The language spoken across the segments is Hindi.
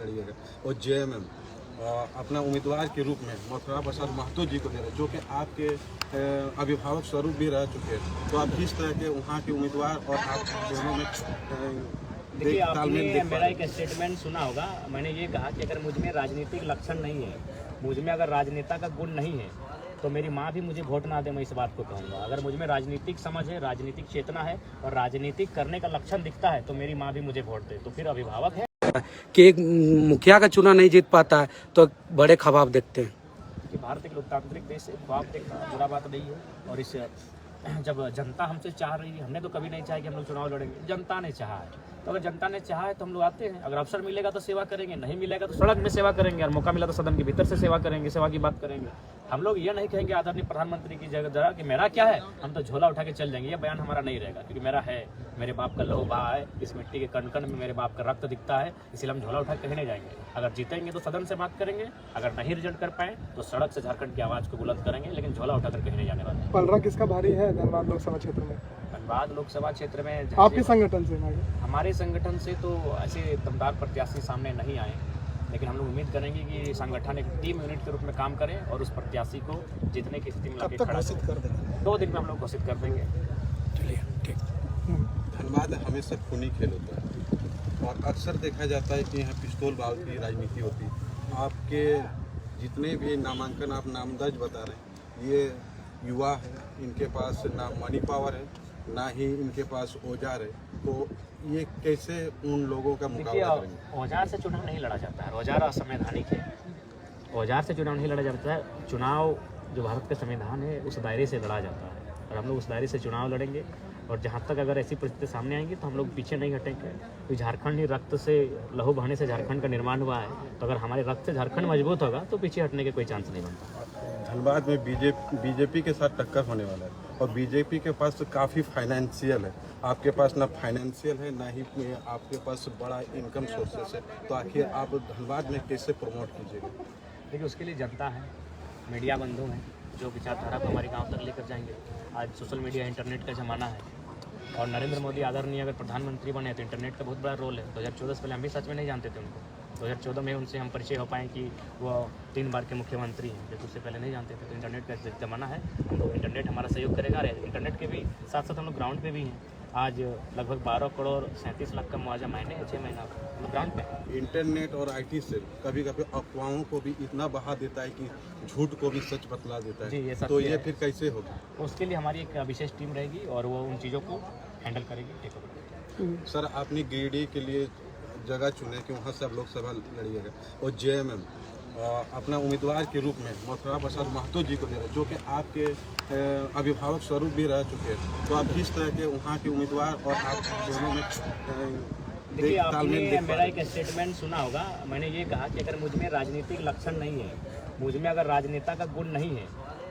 लड़िएगा और जेएमएम अपना उम्मीदवार के रूप में मथुरा प्रसाद महतो जी को दे रहे हैं, जो कि आपके अभिभावक स्वरूप भी रह चुके हैं। तो आप किस तरह के वहाँ के उम्मीदवार और आप दोनों में देखिए, आपने मेरा एक स्टेटमेंट सुना होगा। मैंने ये कहा कि अगर मुझ में राजनीतिक लक्षण नहीं है, मुझ में अगर राजनेता का गुण नहीं है, तो मेरी माँ भी मुझे वोट ना दे, मैं इस बात को कहूँगा। अगर मुझ में राजनीतिक समझ है, राजनीतिक चेतना है और राजनीतिक करने का लक्षण दिखता है, तो मेरी माँ भी मुझे वोट दे। तो फिर अभिभावक है कि एक मुखिया का चुनाव नहीं जीत पाता है तो बड़े ख्वाब देखते हैं कि भारत एक लोकतांत्रिक देश है, ख्वाब देखना बुरा बात नहीं है। और इस जब जनता हमसे चाह रही है, हमने तो कभी नहीं चाहा कि हम लोग चुनाव लड़ेंगे, जनता ने चाहा है। तो अगर जनता ने चाहा है तो हम लोग आते हैं। अगर अवसर मिलेगा तो सेवा करेंगे, नहीं मिलेगा तो सड़क में सेवा करेंगे, और मौका मिला तो सदन के भीतर से सेवा करेंगे, सेवा की बात करेंगे। हम लोग ये नहीं कहेंगे आदरणीय प्रधानमंत्री की जगह कि मेरा क्या है, हम तो झोला उठा के चल जाएंगे, ये बयान हमारा नहीं रहेगा। क्योंकि मेरा है, मेरे बाप का लहू बहा है, इस मिट्टी के कण कण में मेरे बाप का रक्त दिखता है, इसलिए हम झोला उठा के कहीं नहीं जाएंगे। अगर जीतेंगे तो सदन से बात करेंगे, अगर नहीं रिजल्ट कर पाए तो सड़क से झारखंड की आवाज़ को बुलंद करेंगे, लेकिन झोला उठाकर कहीं नहीं जाने वाले। पलड़ा किसका भारी है धनबाद लोकसभा क्षेत्र में? धनबाद लोकसभा क्षेत्र में आपके संगठन से? हमारे संगठन से तो ऐसे दमदार प्रत्याशी सामने नहीं आए, लेकिन हम लोग उम्मीद करेंगे कि संगठन एक टीम यूनिट के रूप में काम करें और उस प्रत्याशी को जीतने की स्थिति में लाके खड़ा कर देंगे। 2 दिन में हम लोग घोषित कर देंगे। चलिए ठीक। धनबाद हमेशा खूनी खेल होता है और अक्सर देखा जाता है कि यहाँ पिस्तौल बाल की राजनीति होती है। आपके जितने भी नामांकन आप नामदर्ज बता रहे हैं, ये युवा है, इनके पास ना मनी पावर है, ना ही इनके पास औजार है, तो ये कैसे उन लोगों का मुकाबला करेंगे? औजार से चुनाव नहीं लड़ा जाता है, औजार असंवैधानिक है। औजार से चुनाव नहीं लड़ा जाता है। चुनाव जो भारत का संविधान है उस दायरे से लड़ा जाता है, और हम लोग उस दायरे से चुनाव लड़ेंगे। और जहाँ तक अगर ऐसी परिस्थिति सामने आएंगी तो हम लोग पीछे नहीं हटेंगे। तो झारखंड ही रक्त से, लहू बहाने से झारखंड का निर्माण हुआ है, तो अगर हमारे रक्त से झारखंड मजबूत होगा तो पीछे हटने के कोई चांस नहीं बनता। धनबाद में बीजेपी के साथ टक्कर होने वाला है और बीजेपी के पास काफ़ी फाइनेंशियल है, आपके पास ना फाइनेंशियल है, ना ही आपके पास बड़ा इनकम सोर्सेस है। तो आखिर आप धनबाद में कैसे प्रमोट कीजिएगा? देखिए, उसके लिए जनता है, मीडिया बंधु हैं, जो विचारधारा को हमारे गांव तक लेकर जाएंगे। आज सोशल मीडिया, इंटरनेट का ज़माना है, और नरेंद्र मोदी आदरणीय अगर प्रधानमंत्री बने तो इंटरनेट का बहुत बड़ा रोल है। 2014 से पहले हम भी सच में नहीं जानते थे उनको। 2014 में उनसे हम परिचय हो पाए कि वो 3 बार के मुख्यमंत्री हैं, जबकि उससे पहले नहीं जानते थे। तो इंटरनेट का ज़माना है, हम लोग इंटरनेट हमारा सहयोग करेगा। इंटरनेट के भी साथ साथ हम लोग ग्राउंड पे भी हैं। आज लगभग 12 करोड़ 37 लाख का मुआवजा महीने 6 महीना ग्राउंड पे। इंटरनेट और आईटी से कभी कभी अफवाहों को भी इतना बढ़ा देता है कि झूठ को भी सच बतला देता है। जी, ये तो ये फिर कैसे होगा? उसके लिए हमारी एक विशेष टीम रहेगी और वो उन चीज़ों को हैंडल करेगी, टेक ओवर। सर, आपने गिरिडीह के लिए जगह चुने कि वहाँ से आप लोकसभा लड़िएगा और जेएमएम अपना उम्मीदवार के रूप में मथुरा प्रसाद महतो जी को दे रहे हैं, जो कि आपके अभिभावक स्वरूप भी रह चुके हैं। तो आप किस तरह के वहाँ के उम्मीदवार और आप दोनों में देखिए, आपने मेरा एक स्टेटमेंट सुना होगा। मैंने ये कहा कि अगर मुझ में राजनीतिक लक्षण नहीं है, मुझ में अगर राजनेता का गुण नहीं है,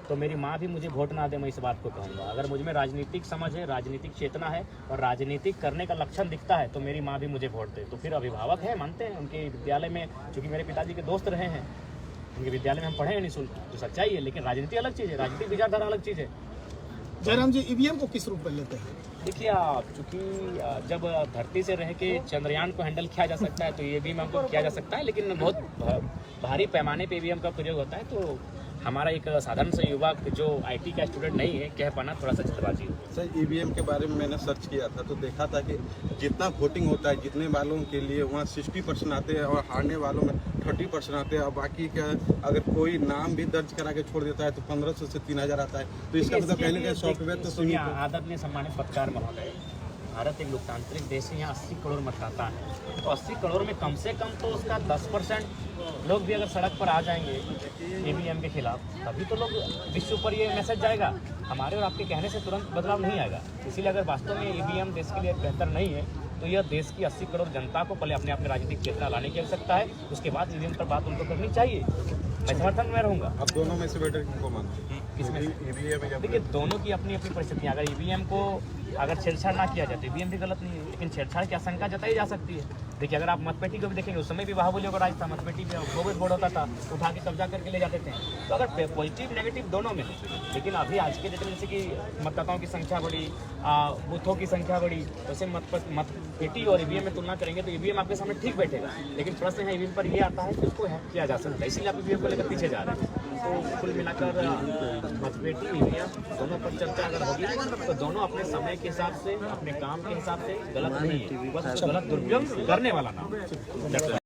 तो मेरी माँ भी मुझे वोट ना दे, मैं इस बात को कहूँगा। अगर मुझ में राजनीतिक समझ है, राजनीतिक चेतना है और राजनीतिक करने का लक्षण दिखता है, तो मेरी माँ भी मुझे वोट दे। तो फिर अभिभावक है, मानते हैं। उनके विद्यालय में, चूँकि मेरे पिताजी के दोस्त रहे हैं, उनके विद्यालय में हम पढ़े हैं निःशुल्क, तो सच्चाई है। लेकिन राजनीति अलग चीज़ है, राजनीतिक विचारधारा अलग चीज़ है। जयराम जी, ईवीएम को किस रूप में लेते हैं? देखिए, आप चूँकि जब धरती से रह के चंद्रयान को हैंडल किया जा सकता है तो ईवीएम हमको किया जा सकता है, लेकिन बहुत भारी पैमाने पे ईवीएम का प्रयोग होता है। तो हमारा एक साधारण सा युवा जो आईटी का स्टूडेंट नहीं है, कह पाना थोड़ा सा जल्दबाजी है। सर, ईवीएम के बारे में मैंने सर्च किया था तो देखा था कि जितना वोटिंग होता है, जितने वालों के लिए वहाँ 60% आते हैं और हारने वालों में 30% आते हैं, और बाकी का अगर कोई नाम भी दर्ज करा के छोड़ देता है तो 1500 से 3000 आता है। तो इसका मतलब कहने का सॉफ्टवेयर तो सुनिए, आदरणीय सम्मानित पत्रकार महोदय, भारत एक लोकतांत्रिक देश है, यहाँ 80 करोड़ मतदाता है। तो 80 करोड़ में कम से कम तो उसका 10% लोग भी अगर सड़क पर आ जाएंगे ईवीएम के खिलाफ, तभी तो लोग विश्व पर ये मैसेज जाएगा। हमारे और आपके कहने से तुरंत बदलाव नहीं आएगा। इसीलिए अगर वास्तव में ईवीएम देश के लिए बेहतर नहीं है, तो यह देश की 80 करोड़ जनता को पहले अपने राजनीतिक चेतना लाने की आवश्यकता है, उसके बाद ईवीएम पर बात उनको करनी चाहिए। मैं समर्थन में रहूँगा। अब दोनों में से बेटर किसको मानते हैं? किसमें? ईवीएम या देखिए, दोनों की अपनी अपनी परिस्थितियाँ। अगर ईवीएम को अगर छेड़छाड़ ना किया जाए तो ईवीएम भी गलत नहीं है, लेकिन छेड़छाड़ की आशंका जताई जा सकती है। देखिए, अगर आप मतपेटी को भी देखेंगे, उस समय भी बाहुबलियों का राज था, मतपेटी पे बोगस बोर्ड होता था, उठा के कब्जा करके ले जाते थे। तो अगर पॉजिटिव नेगेटिव दोनों में है, लेकिन अभी आज के डेट में जैसे कि मतदाताओं की संख्या बढ़ी, बूथों की संख्या बढ़ी, वैसे AT और EVM में तुलना करेंगे तो EVM आपके सामने ठीक बैठेगा, लेकिन प्रश्न यहाँ EVM पर ये आता है कि उसको हैक किया जा सकता है, इसीलिए आप EVM को लेकर पीछे जा रहे हैं। तो कुल मिलाकर मतपेटी EVM दोनों पर चर्चा अगर होगी तो दोनों अपने समय के हिसाब से, अपने काम के हिसाब से गलत नहीं है, बस गलत दुरुपयोग करने वाला नाम है।